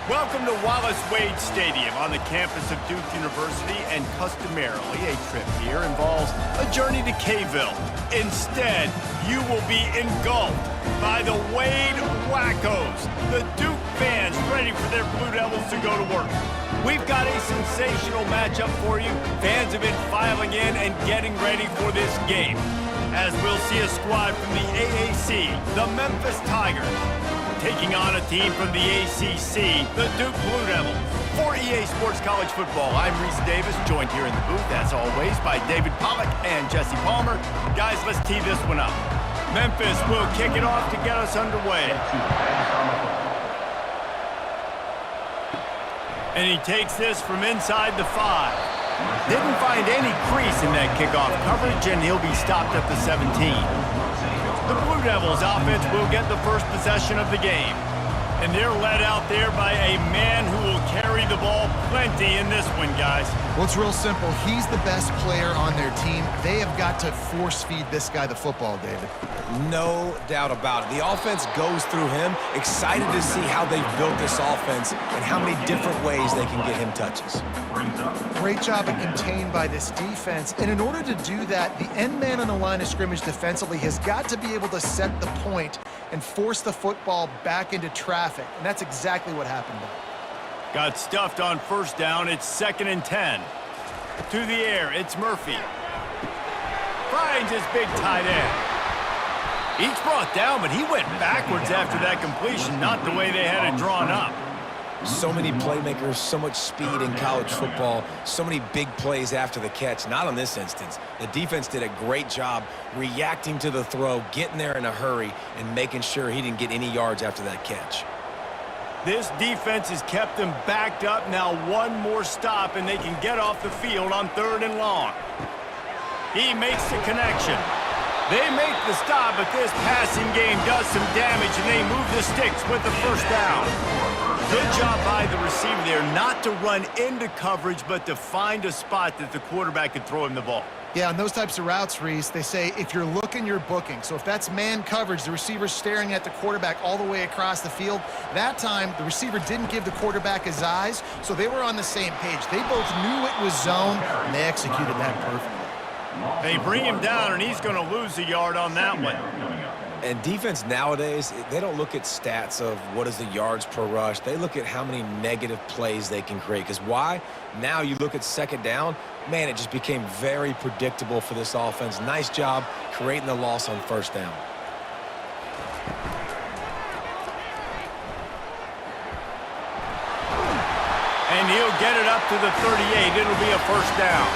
Welcome to Wallace Wade Stadium on the campus of Duke University, and customarily a trip here involves a journey to K-ville. Instead, you will be engulfed by the Wade Wackos, the Duke fans ready for their Blue Devils to go to work. We've got a sensational matchup for you. Fans have been filing in and getting ready for this game, as we'll see a squad from the AAC, the Memphis Tigers, taking on a team from the ACC, the Duke Blue Devils. For EA Sports College Football, I'm Reese Davis, joined here in the booth, as always, by David Pollack and Jesse Palmer. Guys, let's tee this one up. Memphis will kick it off to get us underway. And he takes this from inside the 5. Didn't find any crease in that kickoff coverage, and he'll be stopped at the 17. The Blue Devils offense will get the first possession of the game. And they're led out there by a man who will carry the ball plenty in this one, guys. Well, it's real simple. He's the best player on their team. They have got to force-feed this guy the football, David. No doubt about it. The offense goes through him. Excited to see how they've built this offense and how many different ways they can get him touches. Great job of contained by this defense. And in order to do that, the end man on the line of scrimmage defensively has got to be able to set the point and force the football back into traffic. And that's exactly what happened there. Got stuffed on first down. It's 2nd and 10. To the air, it's Murphy. Finds his big tight end. He's brought down, but he went backwards after that completion, not the way they had it drawn up. So many playmakers, so much speed in college football, so many big plays after the catch. Not on this instance. The defense did a great job reacting to the throw, getting there in a hurry, and making sure he didn't get any yards after that catch. This defense has kept them backed up. Now one more stop, and they can get off the field on 3rd and long. He makes the connection. They make the stop, but this passing game does some damage, and they move the sticks with the first down. Good job by the receiver there, not to run into coverage, but to find a spot that the quarterback could throw him the ball. Yeah, on those types of routes, Reese, they say if you're looking, you're booking. So if that's man coverage, the receiver's staring at the quarterback all the way across the field. That time, the receiver didn't give the quarterback his eyes, so they were on the same page. They both knew it was zone, and they executed that perfectly. They bring him down, and he's going to lose a yard on that one. And defense nowadays, they don't look at stats of what is the yards per rush. They look at how many negative plays they can create. Because why? Now you look at 2nd down, man, it just became very predictable for this offense. Nice job creating the loss on 1st down. And he'll get it up to the 38. It'll be a 1st down.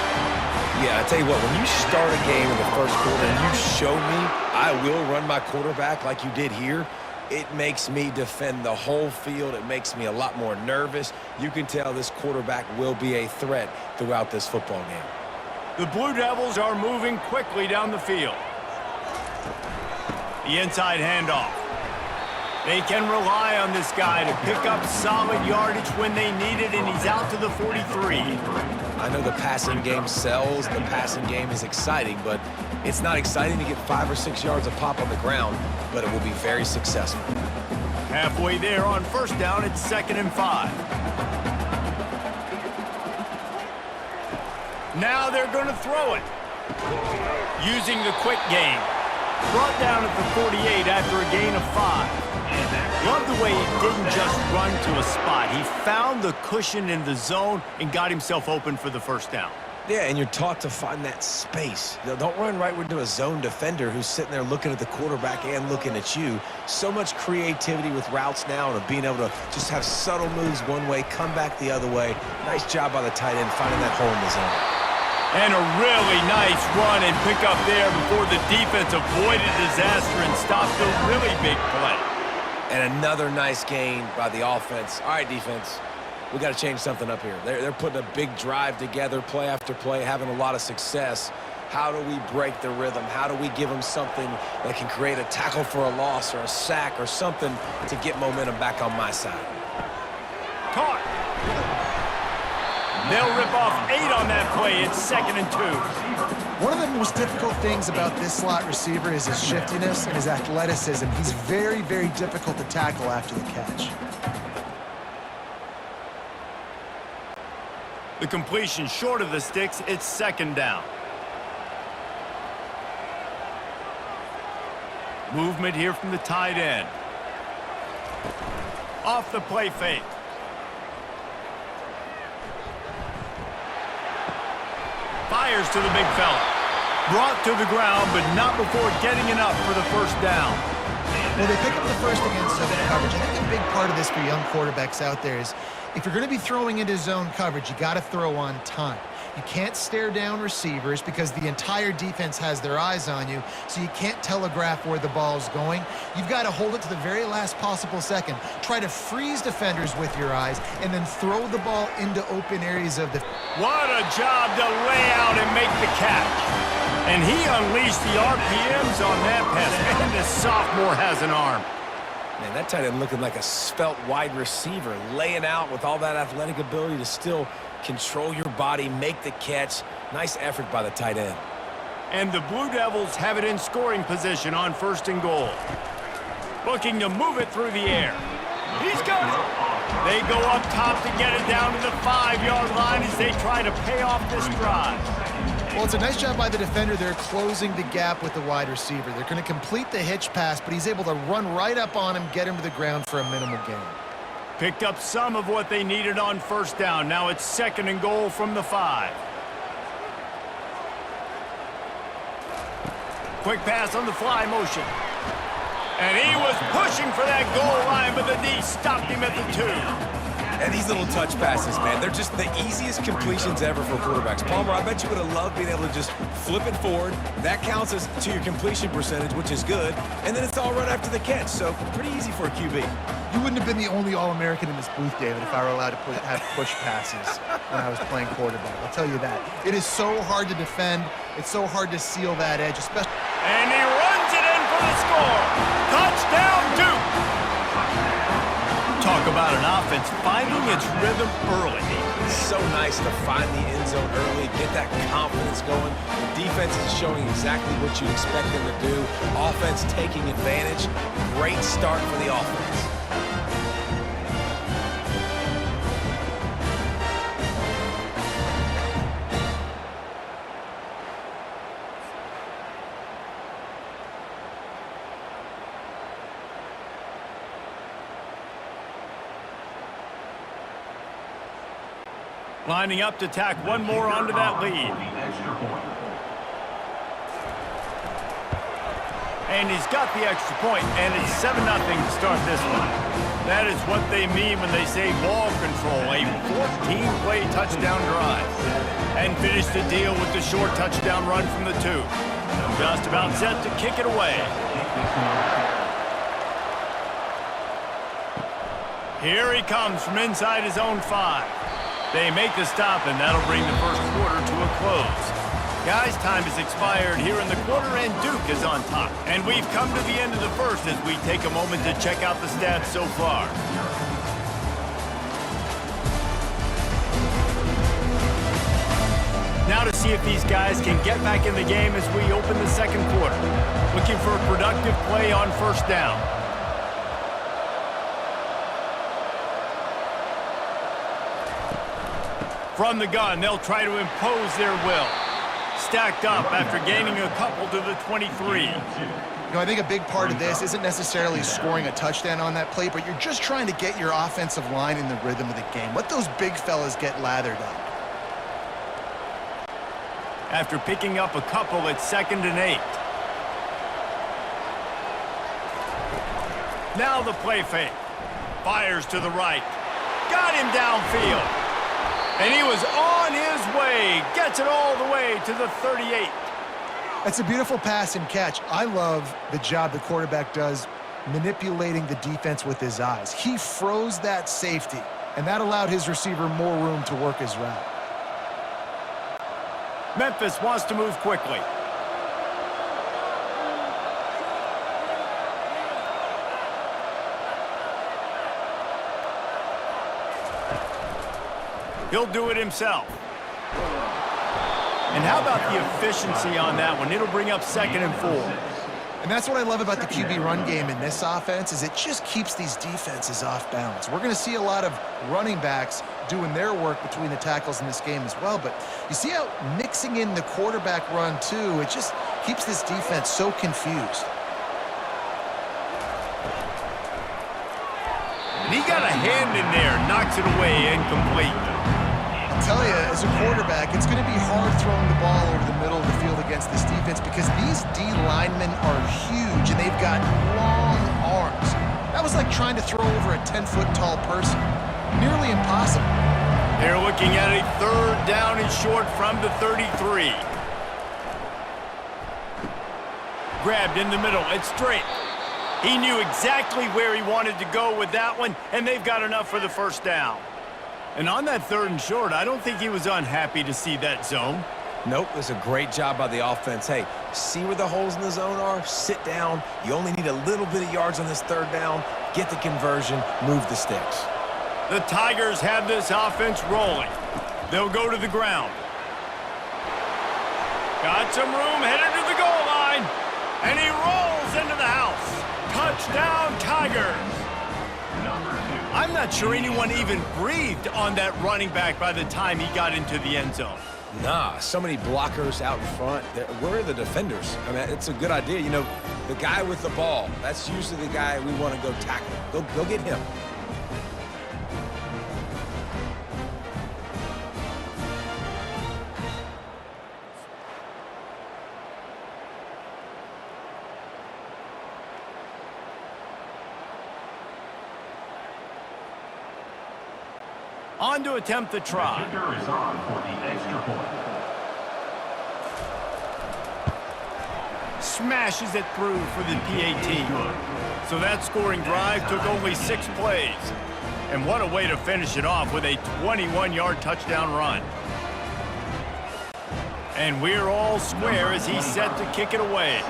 Yeah, I tell you what, when you start a game in the 1st quarter and you show me I will run my quarterback like you did here, it makes me defend the whole field. It makes me a lot more nervous. You can tell this quarterback will be a threat throughout this football game. The Blue Devils are moving quickly down the field. The inside handoff. They can rely on this guy to pick up solid yardage when they need it, and he's out to the 43. I know the passing game sells, the passing game is exciting, but it's not exciting to get 5 or 6 yards of pop on the ground, but it will be very successful. Halfway there on 1st down, it's 2nd and 5. Now they're going to throw it. Using the quick game. Brought down at the 48 after a gain of 5. Love the way he didn't just run to a spot. He found the cushion in the zone and got himself open for the 1st down. Yeah, and you're taught to find that space. Don't run right into a zone defender who's sitting there looking at the quarterback and looking at you. So much creativity with routes now and of being able to just have subtle moves one way, come back the other way. Nice job by the tight end finding that hole in the zone. And a really nice run and pick up there before the defense avoided disaster and stopped a really big play. And another nice gain by the offense. All right, defense, we got to change something up here. They're putting a big drive together, play after play, having a lot of success. How do we break the rhythm? How do we give them something that can create a tackle for a loss or a sack or something to get momentum back on my side? Caught. They'll rip off 8 on that play. It's 2nd and 2. One of the most difficult things about this slot receiver is his shiftiness and his athleticism. He's very, very difficult to tackle after the catch. The completion short of the sticks, it's second down. Movement here from the tight end. Off the play fake. Fires to the big fella. Brought to the ground, but not before getting enough for the first down. Well, they pick up the first against zone coverage. I think a big part of this for young quarterbacks out there is if you're going to be throwing into zone coverage, you got to throw on time. You can't stare down receivers because the entire defense has their eyes on you, so you can't telegraph where the ball's going. You've got to hold it to the very last possible second. Try to freeze defenders with your eyes, and then throw the ball into open areas of the... What a job to lay out and make the catch. And he unleashed the RPMs on that pass. And this sophomore has an arm. Man, that tight end looking like a svelte wide receiver, laying out with all that athletic ability to still control your body, make the catch. Nice effort by the tight end. And the Blue Devils have it in scoring position on first and goal. Looking to move it through the air. He's got it. They go up top to get it down to the 5-yard line as they try to pay off this drive. Well, it's a nice job by the defender. They're closing the gap with the wide receiver. They're going to complete the hitch pass, but he's able to run right up on him, get him to the ground for a minimal gain. Picked up some of what they needed on first down. Now it's second and goal from the 5. Quick pass on the fly motion. And he was pushing for that goal line, but the D stopped him at the 2. And these little touch passes, man, they're just the easiest completions ever for quarterbacks. Palmer, I bet you would have loved being able to just flip it forward. That counts as to your completion percentage, which is good. And then it's all right after the catch, so pretty easy for a QB. You wouldn't have been the only All-American in this booth, David, if I were allowed to have push passes when I was playing quarterback. I'll tell you that. It is so hard to defend. It's so hard to seal that edge, especially... And he runs it in for the score. Touchdown, Duke! Talk about an offense finding its rhythm early. It's so nice to find the end zone early, get that confidence going. The defense is showing exactly what you expect them to do. Offense taking advantage. Great start for the offense. Lining up to tack one more onto that lead. And he's got the extra point, and it's 7-0 to start this one. That is what they mean when they say ball control, a 14-play touchdown drive. And finish the deal with the short touchdown run from the 2. Just about set to kick it away. Here he comes from inside his own 5. They make the stop, and that'll bring the first quarter to a close. Guys, time has expired here in the quarter, and Duke is on top. And we've come to the end of the first as we take a moment to check out the stats so far. Now to see if these guys can get back in the game as we open the second quarter. Looking for a productive play on first down. From the gun, they'll try to impose their will. Stacked up after gaining a couple to the 23. You know, I think a big part of this isn't necessarily scoring a touchdown on that play, but you're just trying to get your offensive line in the rhythm of the game. Let those big fellas get lathered up. After picking up a couple, it's 2nd and 8. Now the play fake. Fires to the right. Got him downfield. And he was on his way. Gets it all the way to the 38. That's a beautiful pass and catch. I love the job the quarterback does manipulating the defense with his eyes. He froze that safety, and that allowed his receiver more room to work his route. Memphis wants to move quickly. He'll do it himself. And how about the efficiency on that one? It'll bring up 2nd and 4. And that's what I love about the QB run game in this offense is it just keeps these defenses off balance. We're going to see a lot of running backs doing their work between the tackles in this game as well. But you see how mixing in the quarterback run too, it just keeps this defense so confused. And he got a hand in there, knocks it away, incomplete. I'll tell you, as a quarterback, it's going to be hard throwing the ball over the middle of the field against this defense because these D linemen are huge and they've got long arms. That was like trying to throw over a 10-foot tall person. Nearly impossible. They're looking at a third down and short from the 33. Grabbed in the middle. It's straight. He knew exactly where he wanted to go with that one, and they've got enough for the first down. And on that third and short, I don't think he was unhappy to see that zone. Nope, it was a great job by the offense. Hey, see where the holes in the zone are? Sit down. You only need a little bit of yards on this third down. Get the conversion. Move the sticks. The Tigers have this offense rolling. They'll go to the ground. Got some room, headed to the goal line. And he rolls into the house. Touchdown, Tigers. I'm not sure anyone even breathed on that running back by the time he got into the end zone. Nah, so many blockers out in front. Where are the defenders? I mean, it's a good idea. You know, the guy with the ball, that's usually the guy we want to go tackle. Go get him. On to attempt the try. The kicker is on for the extra point. Smashes it through for the PAT. So that scoring drive took only 6 plays. And what a way to finish it off with a 21-yard touchdown run. And we're all square as he's set to kick it away.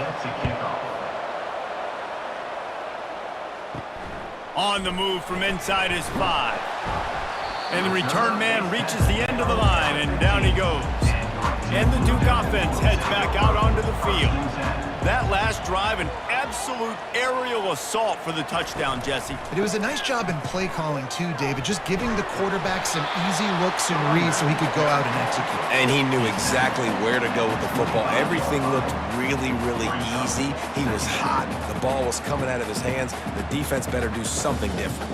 On the move from inside his 5. And the return man reaches the end of the line, and down he goes. And the Duke offense heads back out onto the field. That last drive, an absolute aerial assault for the touchdown, Jesse. But it was a nice job in play calling too, David, just giving the quarterback some easy looks and reads so he could go out and execute. And he knew exactly where to go with the football. Everything looked really, really easy. He was hot. The ball was coming out of his hands. The defense better do something different.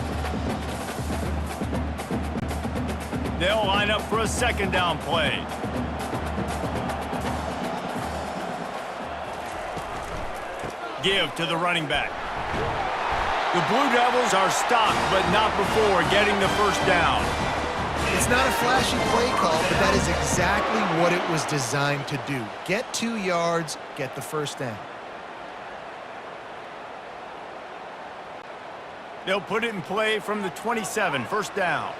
They'll line up for a second down play. Give to the running back. The Blue Devils are stopped, but not before getting the first down. It's not a flashy play call, but that is exactly what it was designed to do. Get 2 yards, get the first down. They'll put it in play from the 27, first down.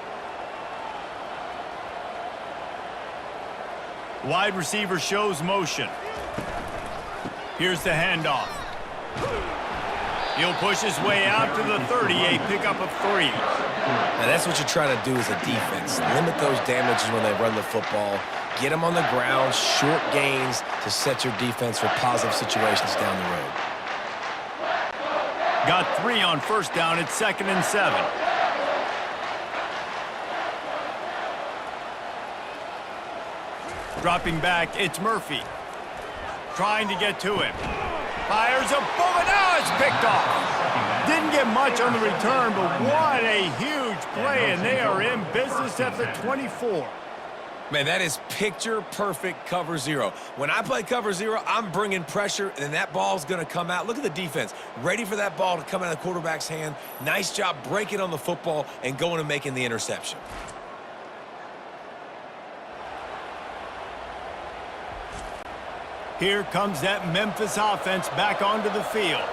Wide receiver shows motion. Here's the handoff. He'll push his way out to the 30, a pickup of 3. Now that's what you try to do as a defense. Limit those damages when they run the football. Get them on the ground, short gains to set your defense for positive situations down the road. Got 3 on first down at 2nd and 7. Dropping back, it's Murphy. Trying to get to him. Fires a bullet. Now it's picked off. Didn't get much on the return, but what a huge play, and they are in business at the 24. Man, that is picture-perfect cover 0. When I play cover 0, I'm bringing pressure, and that ball's going to come out. Look at the defense. Ready for that ball to come out of the quarterback's hand. Nice job breaking on the football and going and making the interception. Here comes that Memphis offense back onto the field.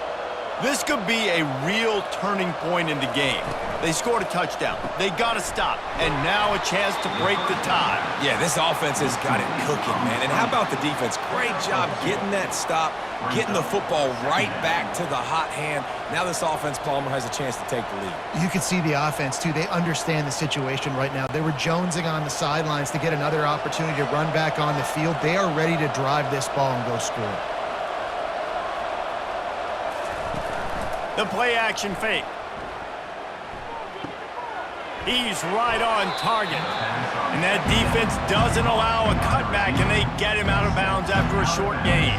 This could be a real turning point in the game. They scored a touchdown. They got to stop. And now a chance to break the tie. Yeah, this offense has got it cooking, man. And how about the defense? Great job getting that stop, getting the football right back to the hot hand. Now this offense, Palmer, has a chance to take the lead. You can see the offense, too. They understand the situation right now. They were jonesing on the sidelines to get another opportunity to run back on the field. They are ready to drive this ball and go score. The play action fake. He's right on target. And that defense doesn't allow a cutback, and they get him out of bounds after a short gain.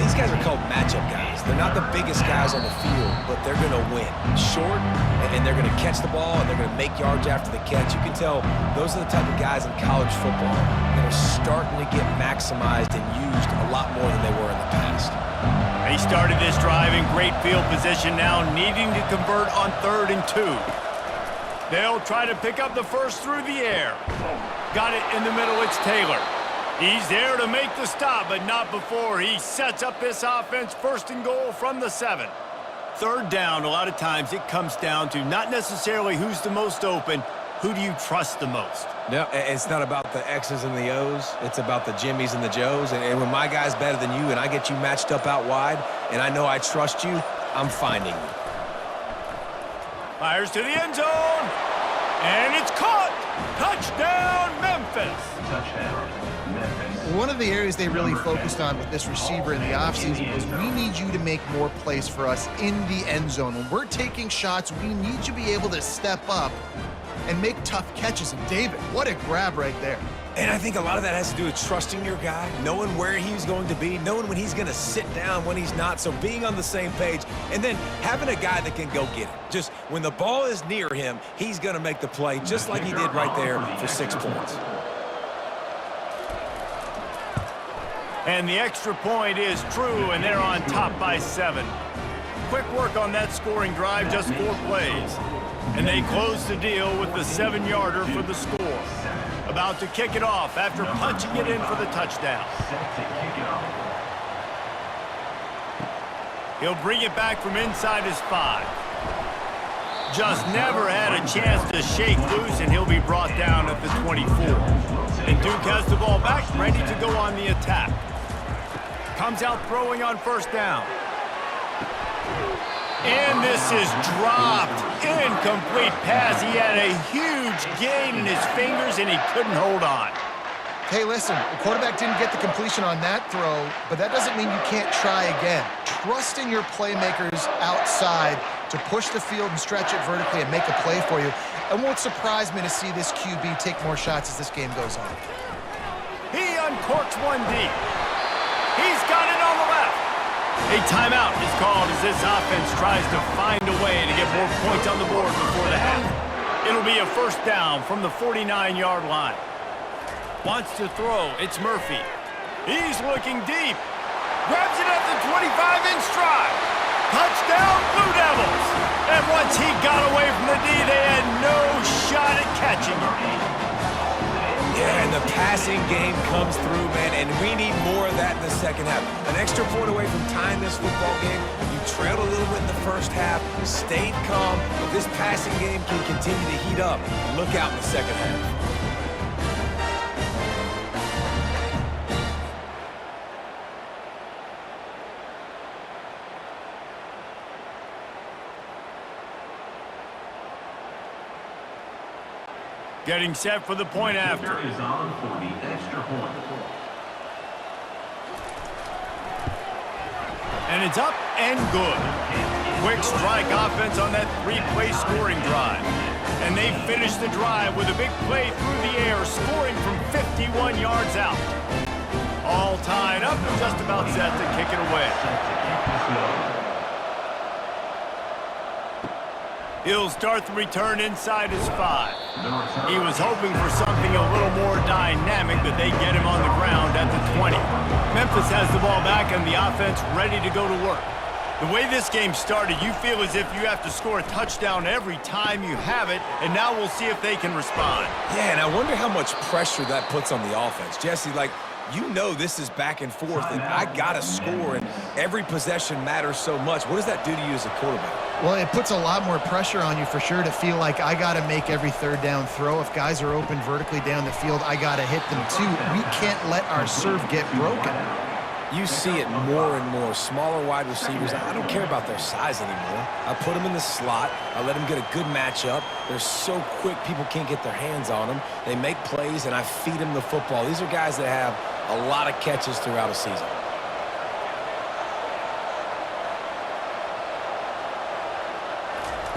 These guys are called matchup guys. They're not the biggest guys on the field, but they're going to win. Short, and they're going to catch the ball, and they're going to make yards after the catch. You can tell those are the type of guys in college football that are starting to get maximized and used a lot more than they were in the past. They started this drive in great field position, now needing to convert on 3rd and 2. They'll try to pick up the first through the air. Got it in the middle, it's Taylor. He's there to make the stop, but not before he sets up this offense 1st and goal from the 7. 3rd down, a lot of times it comes down to not necessarily who's the most open, who do you trust the most? No, it's not about the X's and the O's. It's about the Jimmies and the Joes. And when my guy's better than you and I get you matched up out wide and I know I trust you, I'm finding you. Fires to the end zone, and it's caught. Touchdown, Memphis. Touchdown, Memphis. One of the areas they really focused on with this receiver in the offseason was we need you to make more plays for us in the end zone. When we're taking shots, we need you to be able to step up and make tough catches. And David, what a grab right there. And I think a lot of that has to do with trusting your guy, knowing where he's going to be, knowing when he's going to sit down, when he's not, so being on the same page, and then having a guy that can go get it. Just when the ball is near him, he's going to make the play, just like he did right there for 6 points. And the extra point is true, and they're on top by 7. Quick work on that scoring drive, just 4 plays. And they close the deal with the 7-yarder for the score. About to kick it off after punching it in for the touchdown. He'll bring it back from inside his 5. Just never had a chance to shake loose, and he'll be brought down at the 24. And Duke has the ball back, ready to go on the attack. Comes out throwing on 1st down. And this is dropped. Incomplete pass. He had a huge gain in his fingers, and he couldn't hold on. Hey, listen, the quarterback didn't get the completion on that throw, but that doesn't mean you can't try again. Trusting your playmakers outside to push the field and stretch it vertically and make a play for you. It won't surprise me to see this QB take more shots as this game goes on. He uncorks one deep. He's got it on the left. A timeout is called as this offense tries to find a way to get more points on the board before the half. It'll be a 1st down from the 49-yard line. Wants to throw. It's Murphy. He's looking deep. Grabs it at the 25 in stride. Touchdown, Blue Devils. And once he got away from the D, they had no shot at catching him. Yeah, and the passing game comes through, man, and we need more of that in the second half. An extra point away from tying this football game. You trailed a little bit in the first half, stayed calm. If this passing game can continue to heat up, look out in the second half. Getting set for the point after. Is on for the extra point. And it's up and good. Quick strike offense on that 3-play scoring drive. And they finish the drive with a big play through the air, scoring from 51 yards out. All tied up and just about set to kick it away. He'll start the return inside his 5. He was hoping for something a little more dynamic, but they get him on the ground at the 20. Memphis has the ball back and the offense ready to go to work. The way this game started, you feel as if you have to score a touchdown every time you have it, and now we'll see if they can respond. Yeah, and I wonder how much pressure that puts on the offense. Jesse, like, you know this is back and forth, and I got to score, and every possession matters so much. What does that do to you as a quarterback? Well, it puts a lot more pressure on you for sure to feel like I got to make every 3rd down throw. If guys are open vertically down the field, I got to hit them too. We can't let our serve get broken. You see it more and more. Smaller wide receivers, I don't care about their size anymore. I put them in the slot. I let them get a good matchup. They're so quick, people can't get their hands on them. They make plays, and I feed them the football. These are guys that have a lot of catches throughout a season.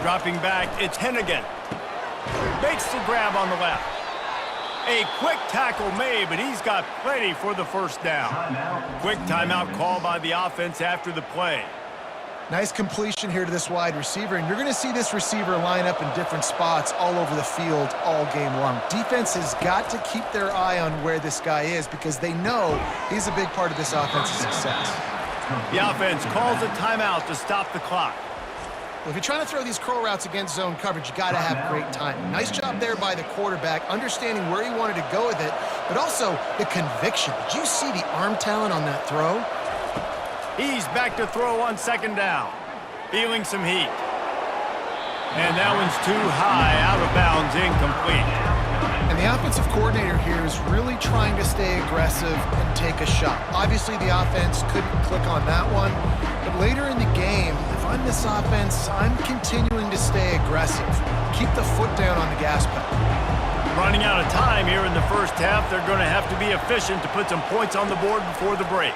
Dropping back, it's Hennigan. Makes the grab on the left. A quick tackle made, but he's got plenty for the first down. Quick timeout call by the offense after the play. Nice completion here to this wide receiver, and you're going to see this receiver line up in different spots all over the field all game long. Defense has got to keep their eye on where this guy is because they know he's a big part of this offense's success. The offense calls a timeout to stop the clock. Well, if you're trying to throw these curl routes against zone coverage, you got to have great timing. Nice job there by the quarterback, understanding where he wanted to go with it, but also the conviction. Did you see the arm talent on that throw? He's back to throw on second down. Feeling some heat. And that one's too high, out of bounds, incomplete. And the offensive coordinator here is really trying to stay aggressive and take a shot. Obviously, the offense couldn't click on that one. But later in the game, if I'm this offense, I'm continuing to stay aggressive. Keep the foot down on the gas pedal. Running out of time here in the first half, they're going to have to be efficient to put some points on the board before the break.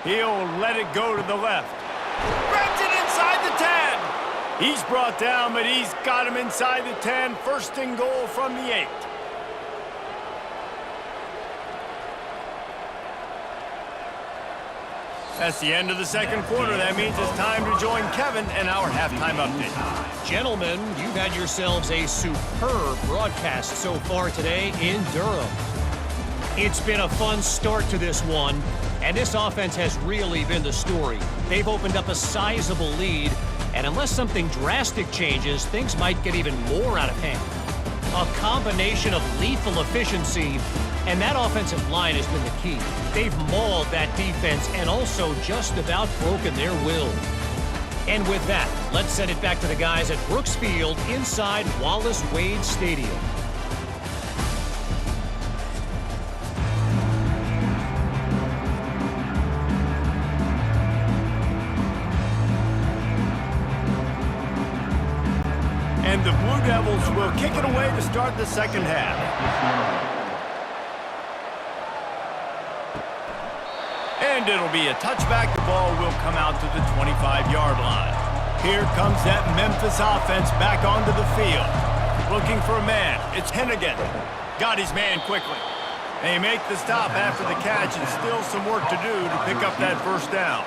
He'll let it go to the left. Grabs it inside the 10. He's brought down, but he's got him inside the 10. First and goal from the 8. That's the end of the second quarter. That means it's time to join Kevin and our halftime update. Gentlemen, you've had yourselves a superb broadcast so far today in Durham. It's been a fun start to this one, and this offense has really been the story. They've opened up a sizable lead, and unless something drastic changes, things might get even more out of hand. A combination of lethal efficiency, and that offensive line has been the key. They've mauled that defense and also just about broken their will. And with that, let's send it back to the guys at Brooks Field inside Wallace Wade Stadium. And the Blue Devils will kick it away to start the second half. And it'll be a touchback. The ball will come out to the 25-yard line. Here comes that Memphis offense back onto the field. Looking for a man. It's Hennigan. Got his man quickly. They make the stop after the catch, and still some work to do to pick up that first down.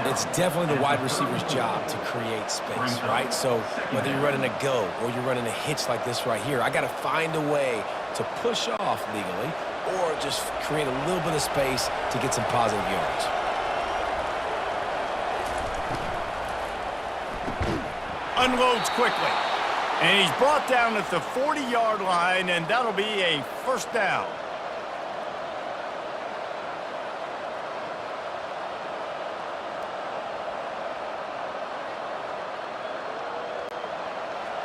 It's definitely the wide receiver's job to create space, right? So whether you're running a go or you're running a hitch like this right here, I got to find a way to push off legally or just create a little bit of space to get some positive yards. Unloads quickly. And he's brought down at the 40-yard line, and that'll be a first down.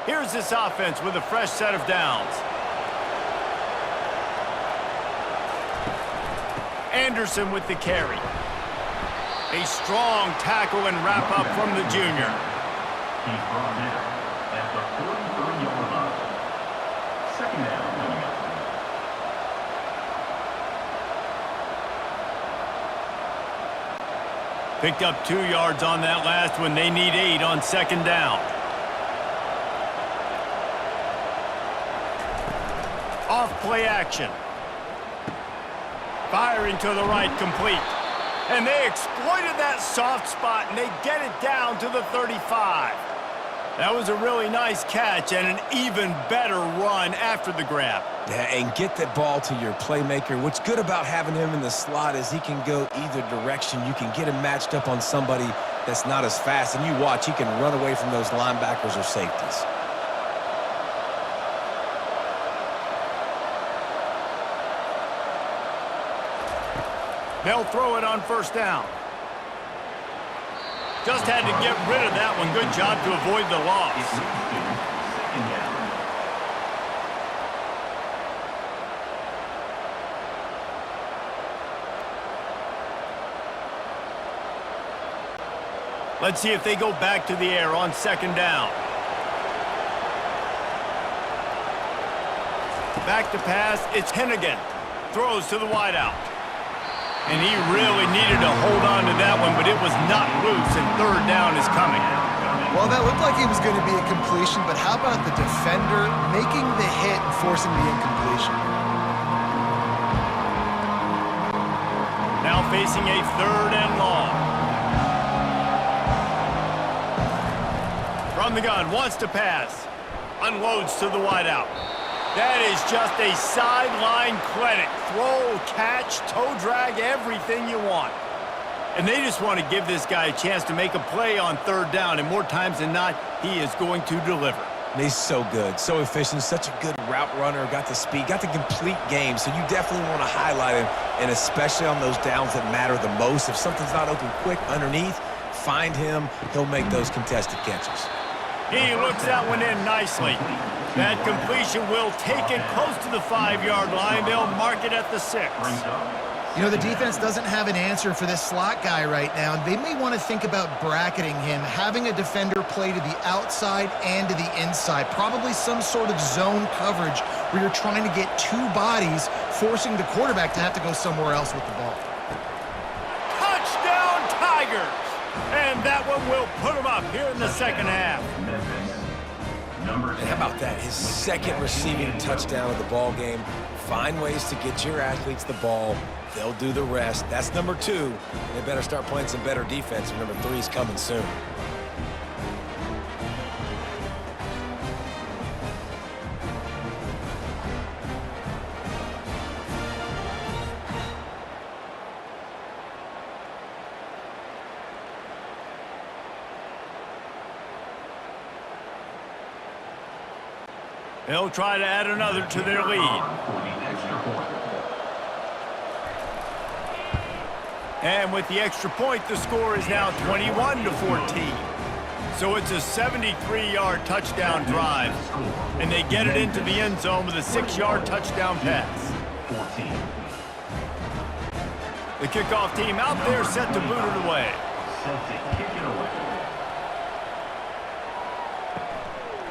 Here's this offense with a fresh set of downs. Anderson with the carry. A strong tackle and wrap-up from the junior. He's brought down at the 43-yard line. Second down coming up. Picked up 2 yards on that last one. They need 8 on second down. Off play action. Firing to the right, complete. And they exploited that soft spot, and they get it down to the 35. That was a really nice catch and an even better run after the grab. Yeah, and get that ball to your playmaker. What's good about having him in the slot is he can go either direction. You can get him matched up on somebody that's not as fast, and you watch, he can run away from those linebackers or safeties. They'll throw it on first down. Just had to get rid of that one. Good job to avoid the loss. Second down. Let's see if they go back to the air on second down. Back to pass. It's Hennigan. Throws to the wideout. And he really needed to hold on to that one, but it was not loose, and third down is coming. Well, that looked like it was going to be a completion, but how about the defender making the hit and forcing the incompletion? Now facing a third and long. From the gun, wants to pass. Unloads to the wideout. That is just a sideline clinic. Throw, catch, toe drag, everything you want. And they just want to give this guy a chance to make a play on third down, and more times than not, he is going to deliver. And he's so good, so efficient, such a good route runner, got the speed, got the complete game, so you definitely want to highlight him, and especially on those downs that matter the most. If something's not open quick underneath, find him, he'll make those contested catches. He looks that one in nicely. That completion will take it close to the 5-yard line. They'll mark it at the 6. You know, the defense doesn't have an answer for this slot guy right now. They may want to think about bracketing him, having a defender play to the outside and to the inside. Probably some sort of zone coverage where you're trying to get two bodies, forcing the quarterback to have to go somewhere else with the ball. Touchdown, Tigers! And that one will put them up here in the second half. And how about that? His second receiving touchdown of the ball game. Find ways to get your athletes the ball. They'll do the rest. That's number 2. They better start playing some better defense, and number 3 is coming soon. They'll try to add another to their lead. And with the extra point, the score is now 21-14. So it's a 73-yard touchdown drive. And they get it into the end zone with a 6-yard touchdown pass. The kickoff team out there set to boot it away.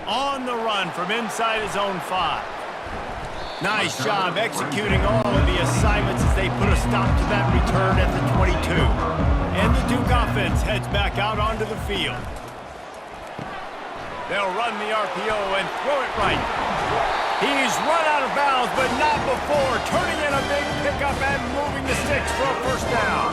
On the run from inside his own 5. Nice job executing all of the assignments as they put a stop to that return at the 22. And the Duke offense heads back out onto the field. They'll run the RPO and throw it right. He's run out of bounds, but not before turning in a big pickup and moving the sticks for a first down.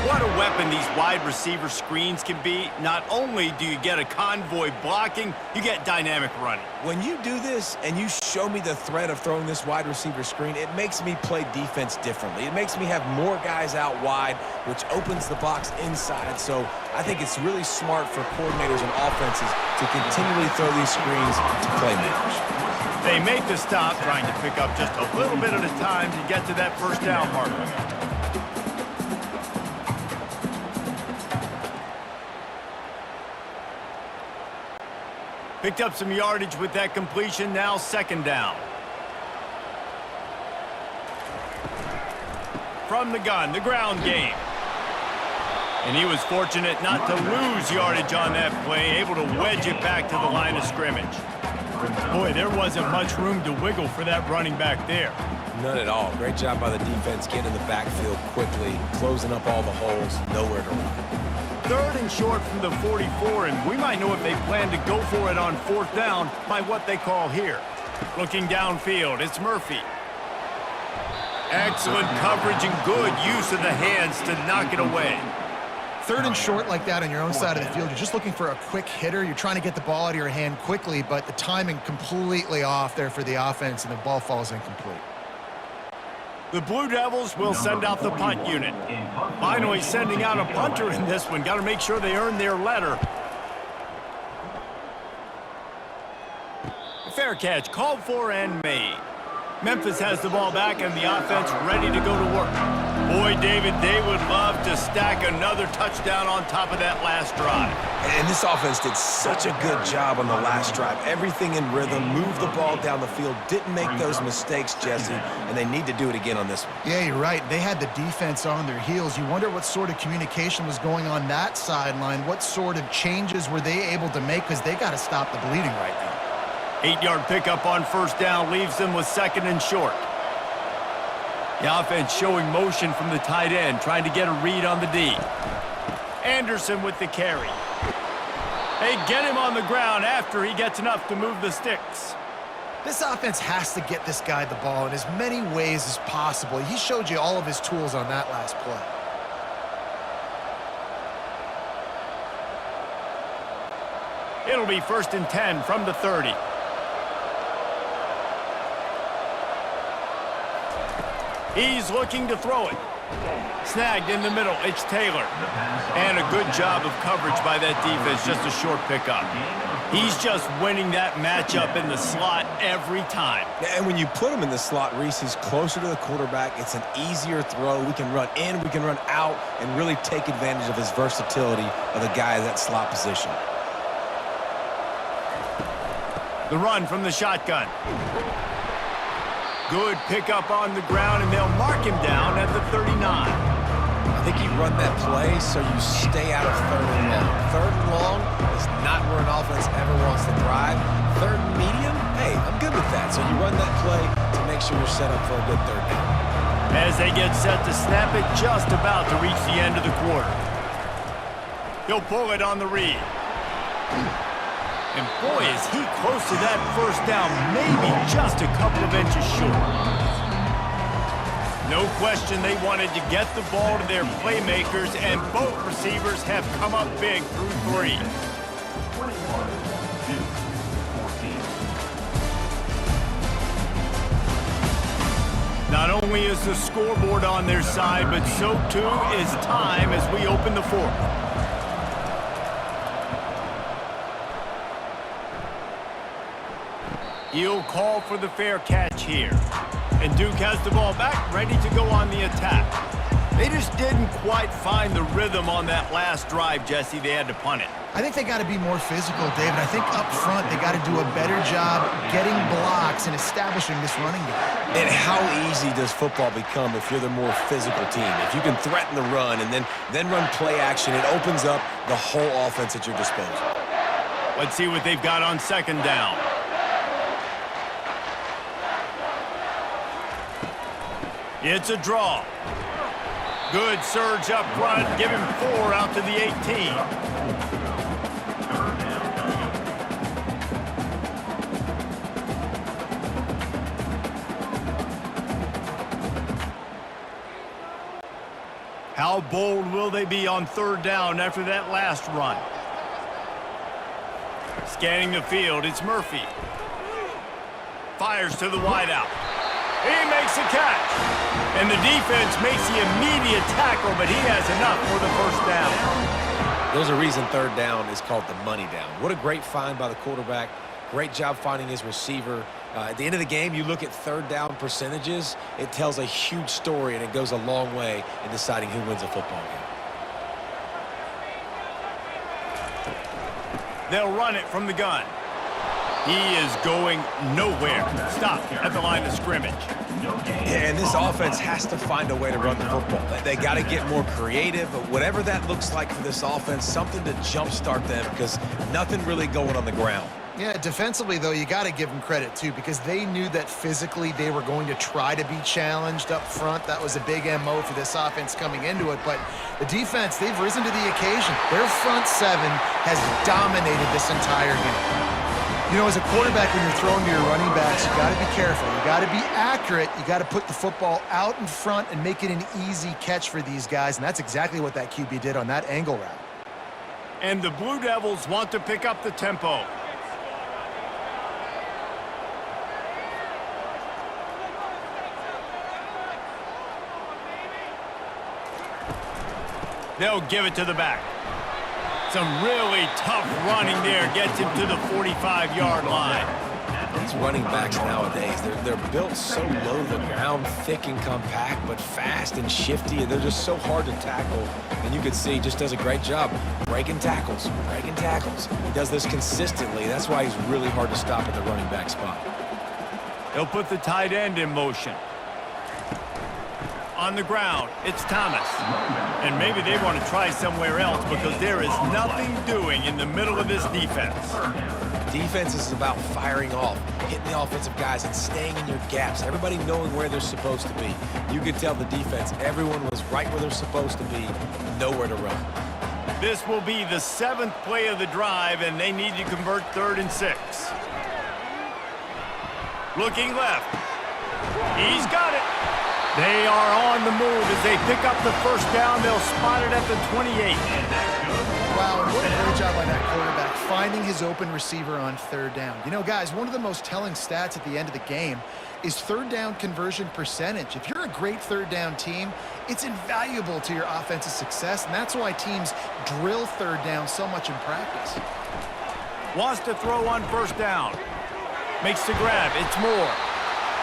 What a weapon these wide receiver screens can be. Not only do you get a convoy blocking, you get dynamic running. When you do this and you show me the threat of throwing this wide receiver screen, it makes me play defense differently. It makes me have more guys out wide, which opens the box inside. So I think it's really smart for coordinators and offenses to continually throw these screens to playmakers. They make the stop, trying to pick up just a little bit at a time to get to that first down marker. Picked up some yardage with that completion, now second down. From the gun, the ground game. And he was fortunate not to lose yardage on that play, able to wedge it back to the line of scrimmage. Boy, there wasn't much room to wiggle for that running back there. None at all. Great job by the defense getting in the backfield quickly, closing up all the holes, nowhere to run. Third and short from the 44, and we might know if they plan to go for it on fourth down by what they call here. Looking downfield, it's Murphy. Excellent coverage and good use of the hands to knock it away. Third and short like that on your own side of the field, you're just looking for a quick hitter. You're trying to get the ball out of your hand quickly, but the timing completely off there for the offense, and the ball falls incomplete. The Blue Devils will send out the punt unit. Finally sending out a punter in this one. Got to make sure they earn their letter. Fair catch, called for and made. Memphis has the ball back and the offense ready to go to work. Boy, David, they would love to stack another touchdown on top of that last drive. And this offense did such a good job on the last drive. Everything in rhythm, moved the ball down the field, didn't make those mistakes, Jesse, and they need to do it again on this one. Yeah, you're right. They had the defense on their heels. You wonder what sort of communication was going on that sideline. What sort of changes were they able to make, because they got to stop the bleeding right now. 8-yard pickup on first down leaves them with second and short. The offense showing motion from the tight end, trying to get a read on the D. Anderson with the carry. They get him on the ground after he gets enough to move the sticks. This offense has to get this guy the ball in as many ways as possible. He showed you all of his tools on that last play. It'll be 1st and 10 from the 30. He's looking to throw it. Snagged in the middle, it's Taylor. And a good job of coverage by that defense, just a short pickup. He's just winning that matchup in the slot every time. Yeah, and when you put him in the slot, Reese, he's closer to the quarterback. It's an easier throw. We can run in, we can run out, and really take advantage of his versatility of the guy in that slot position. The run from the shotgun. Good pickup on the ground, and they'll mark him down at the 39. I think you run that play so you stay out of 3rd and long. 3rd and long is not where an offense ever wants to thrive. 3rd and medium, hey, I'm good with that. So you run that play to make sure you're set up for a good 3rd down. As they get set to snap it, just about to reach the end of the quarter. He'll pull it on the read. And boy, is he close to that 1st down, maybe just a couple of inches short. No question they wanted to get the ball to their playmakers, and both receivers have come up big through 3. 21-14. Not only is the scoreboard on their side, but so too is time as we open the 4th. He'll call for the fair catch here. And Duke has the ball back, ready to go on the attack. They just didn't quite find the rhythm on that last drive, Jesse. They had to punt it. I think they got to be more physical, David. I think up front they got to do a better job getting blocks and establishing this running game. And how easy does football become if you're the more physical team? If you can threaten the run and then run play action, it opens up the whole offense at your disposal. Let's see what they've got on 2nd down. It's a draw. Good surge up front. Give him 4 out to the 18. How bold will they be on 3rd down after that last run? Scanning the field, it's Murphy. Fires to the wideout. He makes a catch. And the defense makes the immediate tackle, but he has enough for the 1st down. There's a reason 3rd down is called the money down. What a great find by the quarterback. Great job finding his receiver. At the end of the game, you look at 3rd down percentages. It tells a huge story, and it goes a long way in deciding who wins a football game. They'll run it from the gun. He is going nowhere. Stop at the line of scrimmage. And this offense has to find a way to run the football. They got to get more creative, but whatever that looks like for this offense, something to jumpstart them because nothing really going on the ground. Yeah, defensively, though, you got to give them credit, too, because they knew that physically they were going to try to be challenged up front. That was a big MO for this offense coming into it. But the defense, they've risen to the occasion. Their front 7 has dominated this entire game. You know, as a quarterback, when you're throwing to your running backs, you got to be careful. You got to be accurate. You got to put the football out in front and make it an easy catch for these guys, and that's exactly what that QB did on that angle route. And the Blue Devils want to pick up the tempo. They'll give it to the back. Some really tough running there gets him to the 45-yard line. These running backs nowadays, they're built so low to the ground, thick and compact, but fast and shifty, and they're just so hard to tackle. And you can see he just does a great job breaking tackles, breaking tackles. He does this consistently. That's why he's really hard to stop at the running back spot. They'll put the tight end in motion. On the ground, it's Thomas. And maybe they want to try somewhere else because there is nothing doing in the middle of this defense. Defense is about firing off, hitting the offensive guys, and staying in your gaps. Everybody knowing where they're supposed to be. You could tell the defense, everyone was right where they're supposed to be, nowhere to run. This will be the 7th play of the drive, and they need to convert 3rd and 6. Looking left. He's got it. They are on the move as they pick up the first down. They'll spot it at the 28. Wow, and what a great job by that quarterback, finding his open receiver on 3rd down. You know, guys, one of the most telling stats at the end of the game is 3rd down conversion percentage. If you're a great 3rd down team, it's invaluable to your offensive success, and that's why teams drill 3rd down so much in practice. Wants to throw on 1st down. Makes the grab. It's Moore.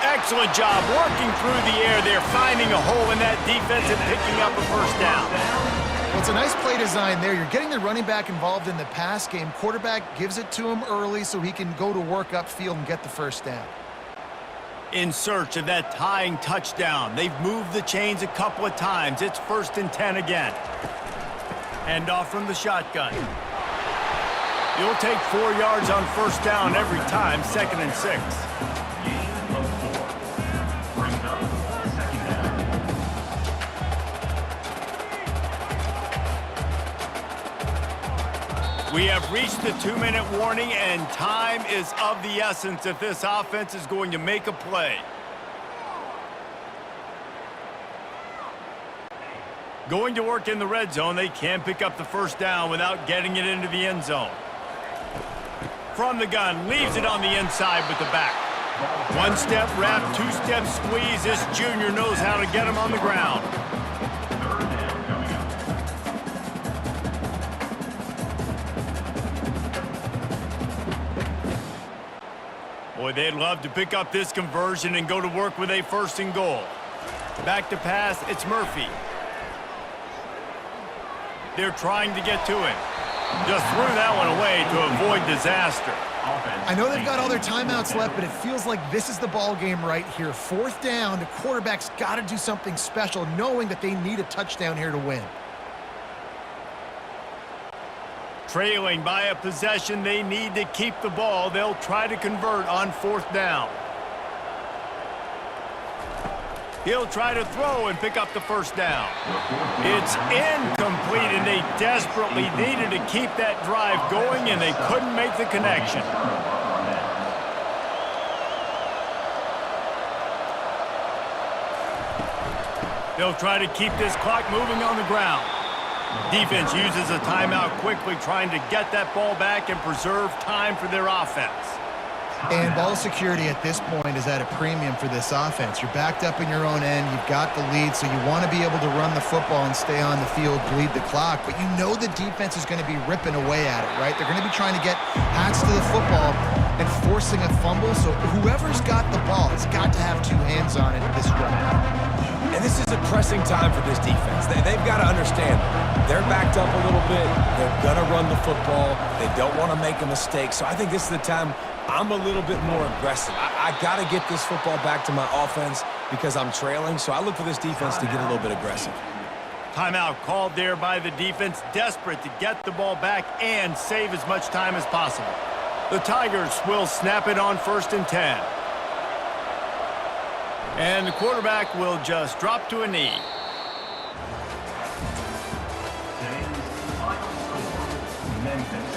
Excellent job working through the air there, finding a hole in that defense and picking up a 1st down. Well, it's a nice play design there. You're getting the running back involved in the pass game. Quarterback gives it to him early so he can go to work upfield and get the 1st down. In search of that tying touchdown. They've moved the chains a couple of times. It's 1st and 10 again. Hand off from the shotgun. You'll take 4 yards on 1st down every time, 2nd and 6. We have reached the 2-minute warning, and time is of the essence if this offense is going to make a play. Going to work in the red zone, they can pick up the 1st down without getting it into the end zone. From the gun, leaves it on the inside with the back. 1-step wrap, 2-step squeeze. This junior knows how to get him on the ground. Boy, they'd love to pick up this conversion and go to work with a 1st and goal. Back to pass, it's Murphy. They're trying to get to him. Just threw that one away to avoid disaster. I know they've got all their timeouts left, but it feels like this is the ball game right here. 4th down, the quarterback's got to do something special, knowing that they need a touchdown here to win. Trailing by a possession, they need to keep the ball. They'll try to convert on 4th down. He'll try to throw and pick up the 1st down. It's incomplete, and they desperately needed to keep that drive going, and they couldn't make the connection. They'll try to keep this clock moving on the ground. Defense uses a timeout quickly, trying to get that ball back and preserve time for their offense. And ball security at this point is at a premium for this offense. You're backed up in your own end. You've got the lead, so you want to be able to run the football and stay on the field, bleed the clock. But you know the defense is going to be ripping away at it, right? They're going to be trying to get hats to the football and forcing a fumble. So whoever's got the ball has got to have 2 hands on it this drive. And this is a pressing time for this defense. They've got to understand they're backed up a little bit. They're going to run the football. They don't want to make a mistake. So I think this is the time I'm a little bit more aggressive. I got to get this football back to my offense because I'm trailing. So I look for this defense to get a little bit aggressive. Timeout called there by the defense, desperate to get the ball back and save as much time as possible. The Tigers will snap it on 1st and 10. And the quarterback will just drop to a knee. Today's final score, Memphis